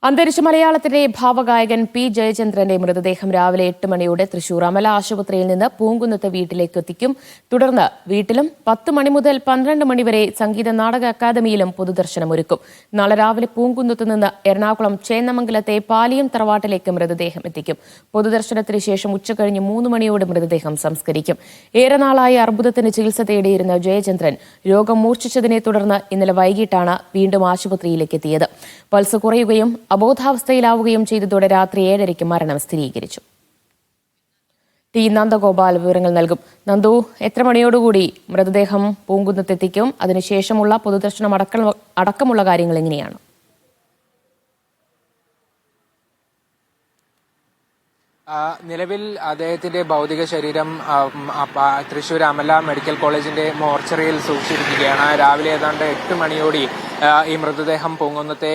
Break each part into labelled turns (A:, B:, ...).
A: അന്തരിച്ച മലയാളത്തിലെ ഭാവഗായകൻ പി ജയചന്ദ്രന്റെ മൃതദേഹം രാവിലെ 8 മണിയോടെ തൃശൂർ അമല ആശുപത്രിയിൽ നിന്ന് പൂങ്കുന്നത്ത് വീട്ടിലേക്ക് എത്തിക്കും. തുടർന്ന് വീട്ടിലും 10 മണി മുതൽ 12 മണി വരെ സംഗീത നാടക അക്കാദമിയിലും പൊതുദർശനമൊരുക്കും. നാളെ രാവിലെ പൂങ്കുന്നത്ത് നിന്ന് എറണാകുളം ചേന്നമംഗലത്തെ പാലിയം തറവാട്ടിലേക്ക് മൃതദേഹം എത്തിക്കും. പൊതുദർശനത്തിന് ശേഷം ഉച്ചകഴിഞ്ഞ് 3 മണിയോടെ മൃതദേഹം സംസ്കരിക്കും. ഏറെ നാളായി അർബുദത്തിന് ചികിത്സ തേടിയിരുന്ന ജയചന്ദ്രൻ രോഗം മൂർച്ഛിച്ചതിനെ തുടർന്ന് ഇന്നലെ വൈകിട്ടാണ് വീണ്ടും ആശുപത്രിയിലേക്ക് എത്തിയത്. പൾസ് കുറയുകയും അബോധാവസ്ഥയിലാവുകയും ചെയ്തതോടെ രാത്രി 7:30 മരണം സ്ഥിരീകരിച്ചു. ടി നന്ദഗോപാൽ വിവരങ്ങൾ നൽകും. നന്ദു, എത്ര മണിയോടുകൂടി മൃതദേഹം പൂങ്കുന്നത്തെത്തിക്കും? അതിനുശേഷമുള്ള പൊതുദർശനം അടക്കമുള്ള കാര്യങ്ങൾ എങ്ങനെയാണ്?
B: നിലവിൽ അദ്ദേഹത്തിന്റെ ഭൗതിക ശരീരം തൃശൂർ അമല മെഡിക്കൽ കോളേജിന്റെ മോർച്ചറിയിൽ സൂക്ഷിച്ചിരിക്കുകയാണ്. രാവിലെ ഏതാണ്ട് 8 മണിയോടെ ഈ മൃതദേഹം പൂങ്കുന്നത്തെ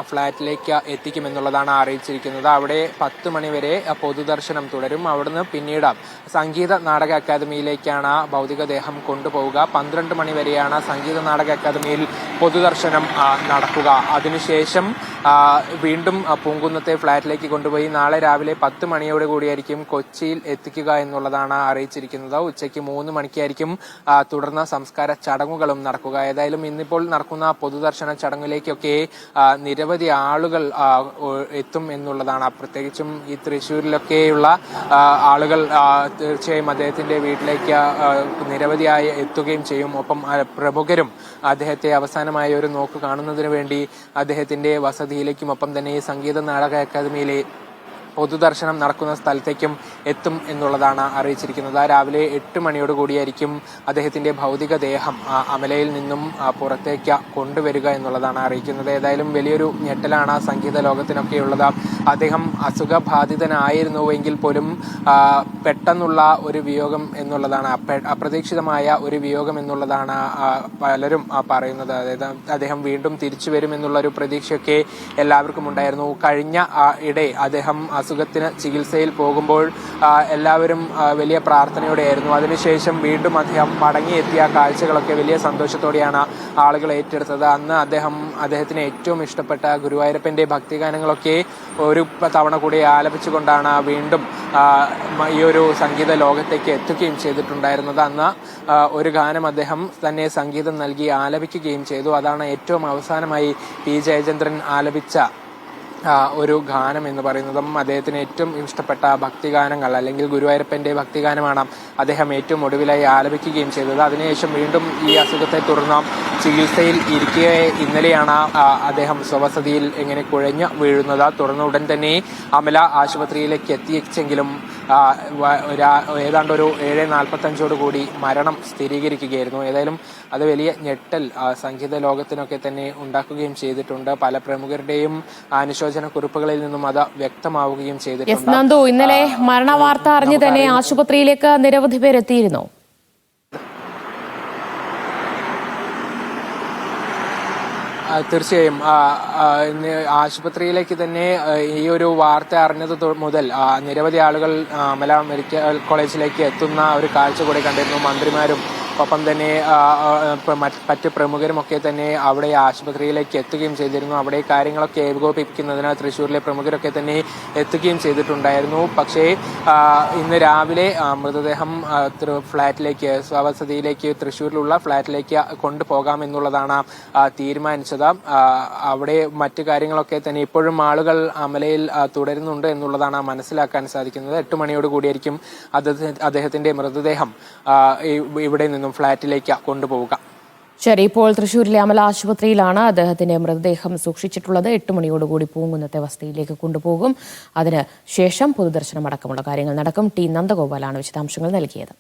B: ഫ്ളാറ്റിലേക്ക് എത്തിക്കുമെന്നുള്ളതാണ് അറിയിച്ചിരിക്കുന്നത്. അവിടെ 10 മണി വരെ പൊതുദർശനം തുടരും. അവിടുന്ന് പിന്നീട് സംഗീത നാടക അക്കാദമിയിലേക്കാണ് ഭൗതികദേഹം കൊണ്ടുപോവുക. 12 മണി വരെയാണ് സംഗീത നാടക അക്കാദമിയിൽ പൊതുദർശനം നടക്കുക. അതിനുശേഷം വീണ്ടും പൂങ്കുന്നത്തെ ഫ്ളാറ്റിലേക്ക് കൊണ്ടുപോയി നാളെ രാവിലെ 10 മണിയോട് കൂടിയായിരിക്കും കൊച്ചിയിൽ എത്തിക്കുക എന്നുള്ളതാണ് അറിയിച്ചിരിക്കുന്നത്. ഉച്ചയ്ക്ക് 3 മണിക്കായിരിക്കും തുടർന്ന് സംസ്കാര ചടങ്ങുകളും നടക്കുക. ഏതായാലും ഇന്നിപ്പോൾ നടക്കുന്ന പൊതുദർശന ചടങ്ങിലേക്കൊക്കെ നിരവധി ആളുകൾ എത്തും എന്നുള്ളതാണ്. പ്രത്യേകിച്ചും ഈ തൃശ്ശൂരിലൊക്കെയുള്ള ആളുകൾ തീർച്ചയായും അദ്ദേഹത്തിന്റെ വീട്ടിലേക്ക് നിരവധിയായി എത്തുകയും ചെയ്യും. ഒപ്പം പ്രമുഖരും അദ്ദേഹത്തെ അവസാനമായ ഒരു നോക്ക് കാണുന്നതിന് വേണ്ടി അദ്ദേഹത്തിന്റെ വസതിയിലേക്കും ഒപ്പം തന്നെ ഈ സംഗീത നാടക അക്കാദമിയിലെ പൊതുദർശനം നടക്കുന്ന സ്ഥലത്തേക്കും എത്തും എന്നുള്ളതാണ് അറിയിച്ചിരിക്കുന്നത്. രാവിലെ 8 മണിയോട് കൂടിയായിരിക്കും അദ്ദേഹത്തിന്റെ ഭൗതികദേഹം അമലയിൽ നിന്നും പുറത്തേക്ക് കൊണ്ടുവരിക എന്നുള്ളതാണ് അറിയിക്കുന്നത്. ഏതായാലും വലിയൊരു ഞെട്ടലാണ് സംഗീത ലോകത്തിനൊക്കെയുള്ളത്. അദ്ദേഹം അസുഖബാധിതനായിരുന്നുവെങ്കിൽ പോലും പെട്ടെന്നുള്ള ഒരു വിയോഗം എന്നുള്ളതാണ്, അപ്രതീക്ഷിതമായ ഒരു വിയോഗം എന്നുള്ളതാണ് പലരും പറയുന്നത്. അതായത് അദ്ദേഹം വീണ്ടും തിരിച്ചു വരുമെന്നുള്ള ഒരു പ്രതീക്ഷയൊക്കെ എല്ലാവർക്കും ഉണ്ടായിരുന്നു. കഴിഞ്ഞ ഇടെ അദ്ദേഹം അസുഖത്തിന് ചികിത്സയിൽ പോകുമ്പോൾ എല്ലാവരും വലിയ പ്രാർത്ഥനയോടെയായിരുന്നു. അതിനുശേഷം വീണ്ടും അദ്ദേഹം മടങ്ങിയെത്തിയ കാഴ്ചകളൊക്കെ വലിയ സന്തോഷത്തോടെയാണ് ആളുകൾ ഏറ്റെടുത്തത്. അന്ന് അദ്ദേഹത്തിന് ഏറ്റവും ഇഷ്ടപ്പെട്ട ഗുരുവായൂരപ്പന്റെ ഭക്തിഗാനങ്ങളൊക്കെ ഒരു തവണ കൂടി ആലപിച്ചുകൊണ്ടാണ് വീണ്ടും ഈ ഒരു സംഗീത ലോകത്തേക്ക് എത്തുകയും ചെയ്തിട്ടുണ്ടായിരുന്നത്. അന്ന് ഒരു ഗാനം അദ്ദേഹം തന്നെ സംഗീതം നൽകി ആലപിക്കുകയും ചെയ്തു. അതാണ് ഏറ്റവും അവസാനമായി പി ജയചന്ദ്രൻ ആലപിച്ച ഒരു ഗാനം എന്ന് പറയുന്നതും അദ്ദേഹത്തിന് ഏറ്റവും ഇഷ്ടപ്പെട്ട ഭക്തിഗാനങ്ങൾ അല്ലെങ്കിൽ ഗുരുവായൂരപ്പന്റെ ഭക്തിഗാനമാണ് അദ്ദേഹം ഏറ്റവും ഒടുവിലായി ആലപിക്കുകയും ചെയ്തത്. അതിനുശേഷം വീണ്ടും ഈ അസുഖത്തെ തുടർന്ന് ചികിത്സയിൽ ഇരിക്കെ ഇന്നലെയാണ് അദ്ദേഹം സ്വവസതിയിൽ എങ്ങനെ കുഴഞ്ഞു വീഴുന്നത്. തുടർന്ന് ഉടൻ തന്നെ അമല ആശുപത്രിയിലേക്ക് എത്തിച്ചെങ്കിലും ഏതാണ്ട് ഒരു 7:45 കൂടി മരണം സ്ഥിരീകരിക്കുകയായിരുന്നു. ഏതായാലും അത് വലിയ ഞെട്ടൽ സംഗീത ലോകത്തിനൊക്കെ തന്നെ ഉണ്ടാക്കുകയും ചെയ്തിട്ടുണ്ട്. പല പ്രമുഖരുടെയും അനുശോചന കുറിപ്പുകളിൽ നിന്നും അത് വ്യക്തമാവുകയും ചെയ്തിട്ടുണ്ട്.
A: നന്ദു, ഇന്നലെ മരണവാർത്ത അറിഞ്ഞു തന്നെ ആശുപത്രിയിലേക്ക് നിരവധി പേർ എത്തിയിരുന്നു.
B: തീർച്ചയായും ആശുപത്രിയിലേക്ക് തന്നെ ഈ ഒരു വാർത്ത അറിഞ്ഞത് മുതൽ നിരവധി ആളുകൾ അമല മെഡിക്കൽ കോളേജിലേക്ക് എത്തുന്ന ഒരു കാഴ്ച കൂടി കണ്ടിരുന്നു. മന്ത്രിമാരും ഒപ്പം തന്നെ മറ്റ് പ്രമുഖരുമൊക്കെ തന്നെ അവിടെ ആശുപത്രിയിലേക്ക് എത്തുകയും ചെയ്തിരുന്നു. അവിടെ കാര്യങ്ങളൊക്കെ ഏകോപിപ്പിക്കുന്നതിന് തൃശ്ശൂരിലെ പ്രമുഖരൊക്കെ തന്നെ എത്തുകയും ചെയ്തിട്ടുണ്ടായിരുന്നു. പക്ഷേ ഇന്ന് രാവിലെ മൃതദേഹം ഫ്ളാറ്റിലേക്ക്, സ്വവസതിയിലേക്ക്, തൃശ്ശൂരിലുള്ള ഫ്ളാറ്റിലേക്ക് കൊണ്ടുപോകാമെന്നുള്ളതാണ് തീരുമാനിച്ചത്. അവിടെ മറ്റു കാര്യങ്ങളൊക്കെ തന്നെ ഇപ്പോഴും ആളുകൾ അമലയിൽ തുടരുന്നുണ്ട് എന്നുള്ളതാണ് മനസ്സിലാക്കാൻ സാധിക്കുന്നത്. 8 മണിയോട് കൂടിയായിരിക്കും അദ്ദേഹത്തിന്റെ മൃതദേഹം ഇവിടെ നിന്നും ഫ്ളാറ്റിലേക്ക് കൊണ്ടുപോവുക.
A: ശരി, ഇപ്പോൾ തൃശ്ശൂരിലെ അമല ആശുപത്രിയിലാണ് അദ്ദേഹത്തിന്റെ മൃതദേഹം സൂക്ഷിച്ചിട്ടുള്ളത്. 8 മണിയോടുകൂടി പൂങ്കുന്നത്തെ വസതിയിലേക്ക് കൊണ്ടുപോകും. അതിന് ശേഷം പൊതുദർശനം അടക്കമുള്ള കാര്യങ്ങൾ നടക്കും. ടി നന്ദഗോപാലാണ് വിശദാംശങ്ങൾ നൽകിയത്.